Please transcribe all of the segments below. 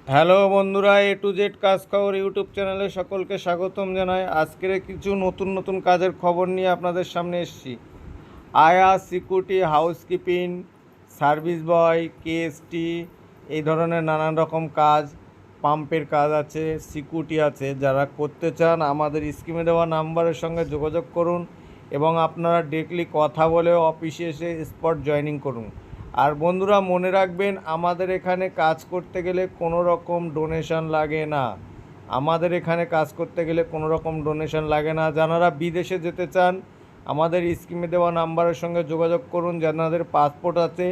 Hello বন্ধুরা, A to Z কাজ খবর ইউটিউব চ্যানেলে সকলকে স্বাগতম জানাই। আজকের কিছু নতুন নতুন কাজের খবর নিয়ে আপনাদের সামনে এসেছি। আয়া, সিকিউরিটি, হাউসকিপিং, সার্ভিস বয়, কেএসটি, এই ধরনের নানান রকম কাজ, পাম্পের কাজ আছে, সিকিউরিটি আছে। যারা করতে চান আমাদের স্ক্রিনে দেওয়া নাম্বারের সঙ্গে যোগাযোগ করুন এবং আপনারা ডিরেক্টলি কথা বলে অফিসে এসে স্পট জয়েনিং করুন। আর বন্ধুরা মনে রাখবেন, আমাদের এখানে কাজ করতে গেলে কোনো রকম ডোনেশন লাগে না। আমাদের এখানে কাজ করতে গেলে কোনো রকম ডোনেশন লাগে না। যারা বিদেশে যেতে চান আমাদের স্ক্রিনে দেওয়া নাম্বারের সঙ্গে যোগাযোগ করুন। যাদের পাসপোর্ট আছে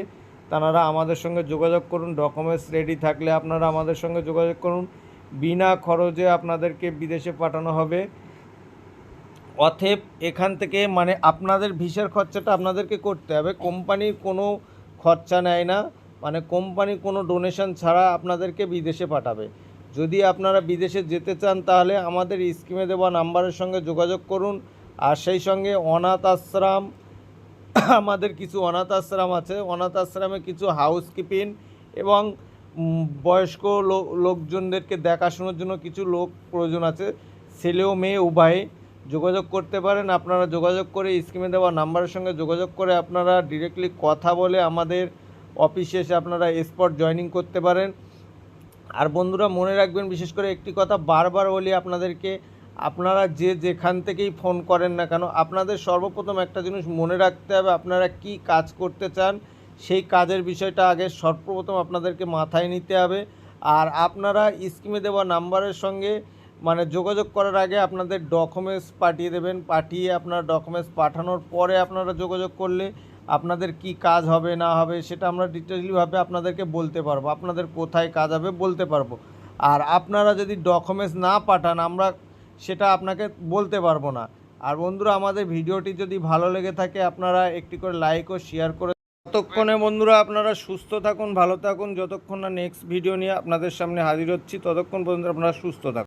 তারা আমাদের সঙ্গে যোগাযোগ করুন। ডকুমেন্টস রেডি থাকলে আপনারা আমাদের সঙ্গে যোগাযোগ করুন। বিনা খরচে আপনাদেরকে বিদেশে পাঠানো হবে। অতএব এখান থেকে আপনাদের ভিসার খরচাটা আপনাদেরকে করতে হবে। কোম্পানির কোনো খরচা নেয় না, কোম্পানি কোনো ডোনেশন ছাড়া আপনাদেরকে বিদেশে পাঠাবে। যদি আপনারা বিদেশে যেতে চান তাহলে আমাদের স্ক্রিনে দেওয়া নাম্বারের সঙ্গে যোগাযোগ করুন। আর সেই সঙ্গে অনাথ আশ্রম, আমাদের কিছু অনাথ আশ্রম আছে। অনাথ আশ্রমে কিছু হাউসকিপিং এবং বয়স্ক লোকজনদেরকে দেখাশোনার জন্য কিছু লোক প্রয়োজন আছে। ছেলে ও মেয়ে উভয়ে যোগাযোগ করতে পারেন। আপনারা যোগাযোগ করে স্ক্রিনে দেওয়া নাম্বারের সঙ্গে যোগাযোগ করে আপনারা ডিরেক্টলি কথা বলে আমাদের অফিসে এসে আপনারা স্পট জয়েনিং করতে পারেন। আর বন্ধুরা মনে রাখবেন, বিশেষ করে একটি কথা বারবার বলি আপনাদেরকে, আপনারা যেখান থেকেই ফোন করেন না কেন, আপনাদের সর্বপ্রথম একটা জিনিস মনে রাখতে হবে, আপনারা কি কাজ করতে চান সেই কাজের বিষয়টা আগে সর্বপ্রথম আপনাদেরকে মাথায় নিতে হবে। আর আপনারা স্ক্রিনে দেওয়া নাম্বারের সঙ্গে যোগাযোগ করার আগে আপনাদের ডকুমেন্টস পাঠিয়ে দেবেন। পাঠিয়ে আপনার ডকুমেন্টস পাঠানোর পরে আপনারা যোগাযোগ করলে আপনাদের কি কাজ হবে না হবে সেটা আমরা ডিটেইলভাবে আপনাদেরকে বলতে পারবো। আপনাদের কোথায় কাজ হবে বলতে পারবো। আর আপনারা যদি ডকুমেন্টস না পাঠান আমরা সেটা আপনাকে বলতে পারবো না। আর বন্ধুরা আমাদের ভিডিওটি যদি ভালো লেগে থাকে আপনারা একটি করে লাইক ও শেয়ার করে। ততক্ষণে বন্ধুরা আপনারা সুস্থ থাকুন, ভালো থাকুন। যতক্ষণ না নেক্সট ভিডিও নিয়ে আপনাদের সামনে হাজির হচ্ছি ততক্ষণ পর্যন্ত আপনারা সুস্থ থাকুন।